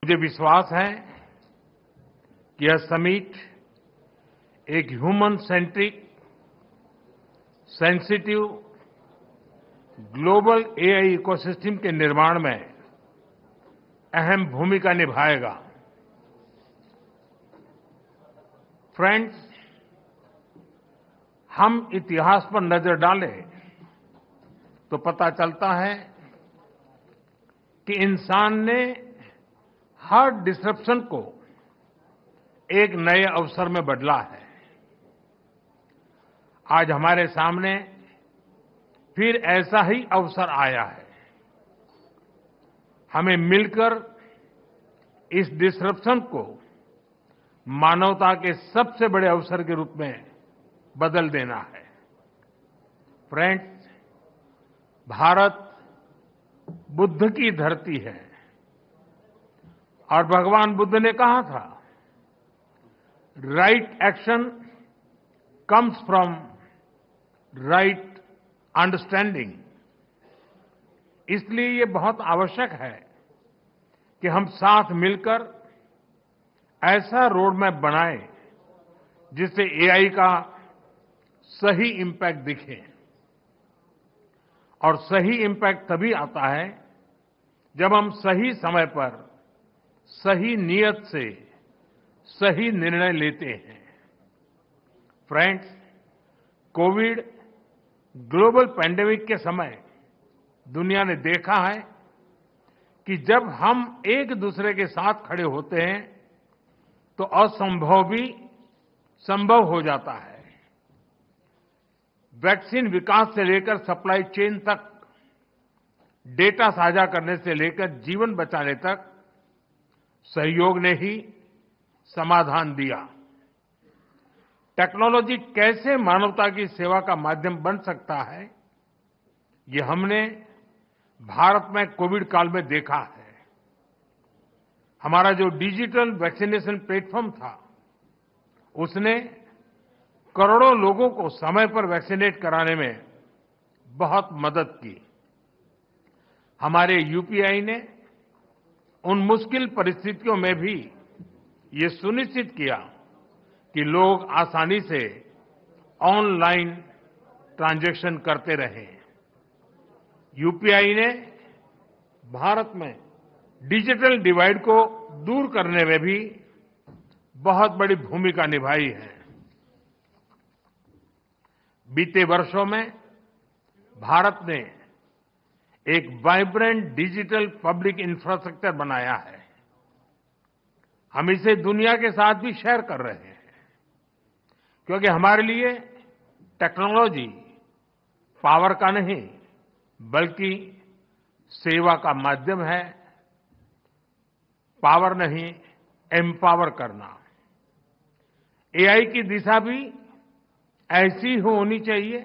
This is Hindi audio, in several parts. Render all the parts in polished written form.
मुझे विश्वास है कि यह समिट एक human centric, sensitive, global AI ecosystem के निर्माण में अहम भूमिका निभाएगा। फ्रेंड्स, हम इतिहास पर नजर डालें तो पता चलता है कि इंसान ने हर डिसरप्शन को एक नए अवसर में बदला है। आज हमारे सामने फिर ऐसा ही अवसर आया है। हमें मिलकर इस डिसरप्शन को मानवता के सबसे बड़े अवसर के रूप में बदल देना है। फ्रेंड्स, भारत बुद्ध की धरती है और भगवान बुद्ध ने कहा था, right action comes from right understanding. इसलिए ये बहुत आवश्यक है कि हम साथ मिलकर ऐसा रोड मैप बनाएं जिससे एआई का सही इम्पैक्ट दिखे। और सही इम्पैक्ट तभी आता है जब हम सही समय पर सही नियत से सही निर्णय लेते हैं। फ्रेंड्स, कोविड ग्लोबल पैंडेमिक के समय दुनिया ने देखा है कि जब हम एक दूसरे के साथ खड़े होते हैं तो असंभव भी संभव हो जाता है। वैक्सीन विकास से लेकर सप्लाई चेन तक, डेटा साझा करने से लेकर जीवन बचाने तक सहयोग ने ही समाधान दिया। टेक्नोलॉजी कैसे मानवता की सेवा का माध्यम बन सकता है, ये हमने भारत में कोविड काल में देखा है। हमारा जो डिजिटल वैक्सीनेशन प्लेटफॉर्म था, उसने करोड़ों लोगों को समय पर वैक्सीनेट कराने में बहुत मदद की। हमारे यूपीआई ने उन मुश्किल परिस्थितियों में भी ये सुनिश्चित किया कि लोग आसानी से ऑनलाइन ट्रांजैक्शन करते रहे। यूपीआई ने भारत में डिजिटल डिवाइड को दूर करने में भी बहुत बड़ी भूमिका निभाई है। बीते वर्षों में भारत ने एक वाइब्रेंट डिजिटल पब्लिक इंफ्रास्ट्रक्चर बनाया है। हम इसे दुनिया के साथ भी शेयर कर रहे हैं, क्योंकि हमारे लिए टेक्नोलॉजी पावर का नहीं बल्कि सेवा का माध्यम है। पावर नहीं, एम्पावर करना। एआई की दिशा भी ऐसी होनी चाहिए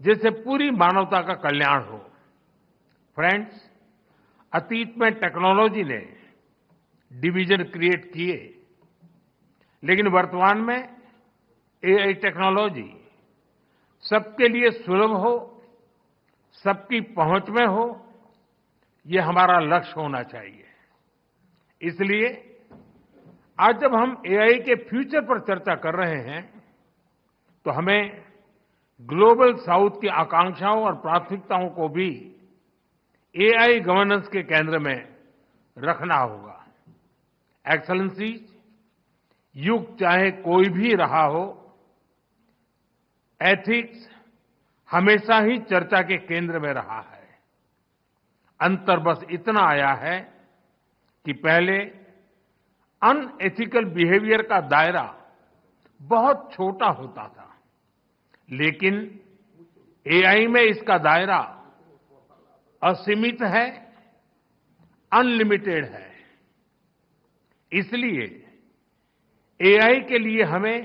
जिससे पूरी मानवता का कल्याण हो। फ्रेंड्स, अतीत में टेक्नोलॉजी ने डिवीजन क्रिएट किए, लेकिन वर्तमान में एआई टेक्नोलॉजी सबके लिए सुलभ हो, सबकी पहुंच में हो, ये हमारा लक्ष्य होना चाहिए। इसलिए आज जब हम एआई के फ्यूचर पर चर्चा कर रहे हैं तो हमें ग्लोबल साउथ की आकांक्षाओं और प्राथमिकताओं को भी एआई गवर्नेंस के केंद्र में रखना होगा। एक्सेलेंसीज, युग चाहे कोई भी रहा हो, एथिक्स हमेशा ही चर्चा के केंद्र में रहा है। अंतर बस इतना आया है कि पहले अनएथिकल बिहेवियर का दायरा बहुत छोटा होता था, लेकिन एआई में इसका दायरा असीमित है, अनलिमिटेड है। इसलिए एआई के लिए हमें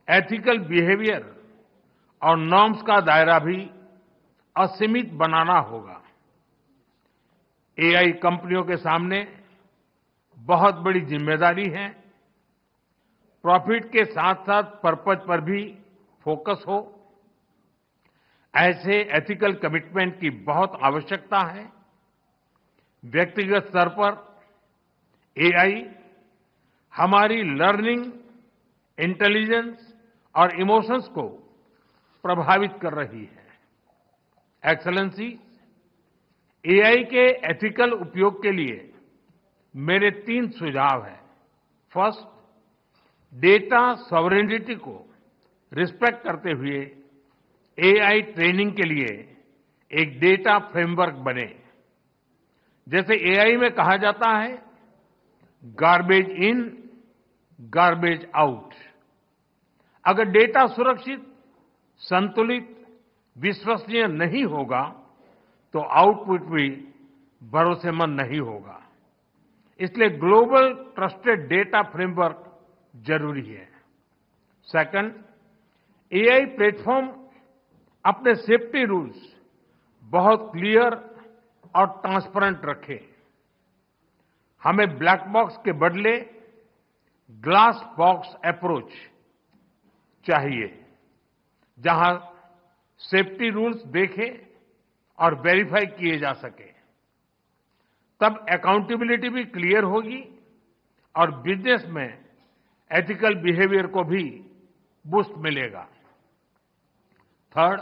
एथिकल बिहेवियर और नॉर्म्स का दायरा भी असीमित बनाना होगा। एआई कंपनियों के सामने बहुत बड़ी जिम्मेदारी है। प्रॉफिट के साथ साथ पर्पज पर भी फोकस हो, ऐसे एथिकल कमिटमेंट की बहुत आवश्यकता है। व्यक्तिगत स्तर पर एआई हमारी लर्निंग, इंटेलिजेंस और इमोशंस को प्रभावित कर रही है। एक्सेलेंसी, एआई के एथिकल उपयोग के लिए मेरे 3 सुझाव हैं। फर्स्ट, डेटा सॉवरेनिटी को रिस्पेक्ट करते हुए एआई ट्रेनिंग के लिए एक डेटा फ्रेमवर्क बने। जैसे एआई में कहा जाता है, गार्बेज इन, गार्बेज आउट। अगर डेटा सुरक्षित, संतुलित, विश्वसनीय नहीं होगा तो आउटपुट भी भरोसेमंद नहीं होगा। इसलिए ग्लोबल ट्रस्टेड डेटा फ्रेमवर्क जरूरी है। सेकंड, एआई प्लेटफॉर्म अपने सेफ्टी रूल्स बहुत क्लियर और ट्रांसपेरेंट रखे। हमें ब्लैक बॉक्स के बदले ग्लास बॉक्स अप्रोच चाहिए, जहां सेफ्टी रूल्स देखे और वेरीफाई किए जा सके। तब अकाउंटेबिलिटी भी क्लियर होगी और बिजनेस में एथिकल बिहेवियर को भी बूस्ट मिलेगा। थर्ड,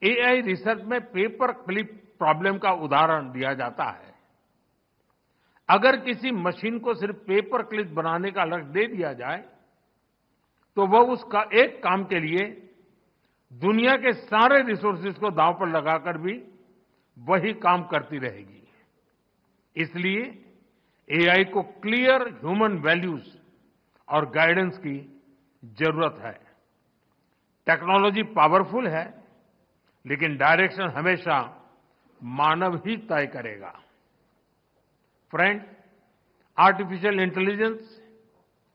एआई रिसर्च में पेपर क्लिप प्रॉब्लम का उदाहरण दिया जाता है। अगर किसी मशीन को सिर्फ पेपर क्लिप बनाने का लक्ष्य दे दिया जाए तो वह उसका एक काम के लिए दुनिया के सारे रिसोर्सेज को दांव पर लगाकर भी वही काम करती रहेगी। इसलिए एआई को क्लियर ह्यूमन वैल्यूज और गाइडेंस की जरूरत है। टेक्नोलॉजी पावरफुल है, लेकिन डायरेक्शन हमेशा मानव ही तय करेगा। फ्रेंड, आर्टिफिशियल इंटेलिजेंस,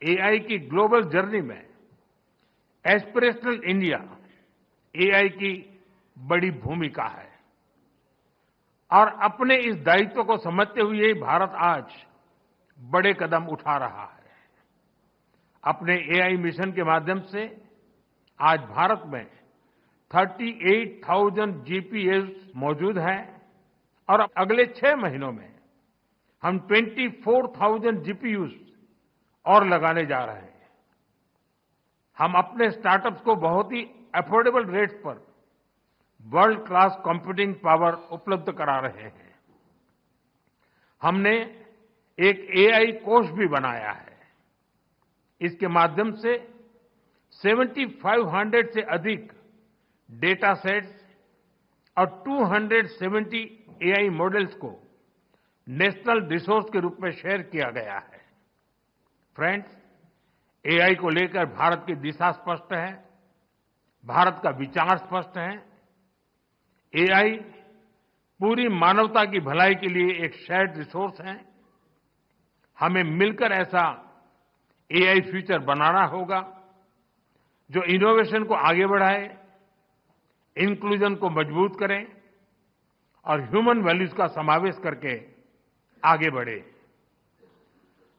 एआई की ग्लोबल जर्नी में एस्पिरेशनल इंडिया एआई की बड़ी भूमिका है और अपने इस दायित्व को समझते हुए भारत आज बड़े कदम उठा रहा है। अपने एआई मिशन के माध्यम से आज भारत में 38,000 जीपीएस मौजूद हैं और अगले 6 महीनों में हम 24,000 जीपीयूज और लगाने जा रहे हैं। हम अपने स्टार्टअप्स को बहुत ही अफोर्डेबल रेट्स पर वर्ल्ड क्लास कंप्यूटिंग पावर उपलब्ध करा रहे हैं। हमने एक एआई कोष भी बनाया है। इसके माध्यम से 7,500 से अधिक डेटा सेट्स और 270 एआई मॉडल्स को नेशनल रिसोर्स के रूप में शेयर किया गया है। फ्रेंड्स, एआई को लेकर भारत की दिशा स्पष्ट है, भारत का विचार स्पष्ट है। एआई पूरी मानवता की भलाई के लिए एक शेयर्ड रिसोर्स है। हमें मिलकर ऐसा एआई फ्यूचर बनाना होगा जो इनोवेशन को आगे बढ़ाए, इंक्लूजन को मजबूत करें और ह्यूमन वैल्यूज का समावेश करके आगे बढ़े।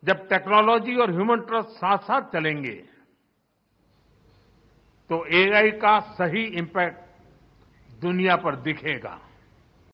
जब टेक्नोलॉजी और ह्यूमन ट्रस्ट साथ साथ चलेंगे तो एआई का सही इंपैक्ट दुनिया पर दिखेगा।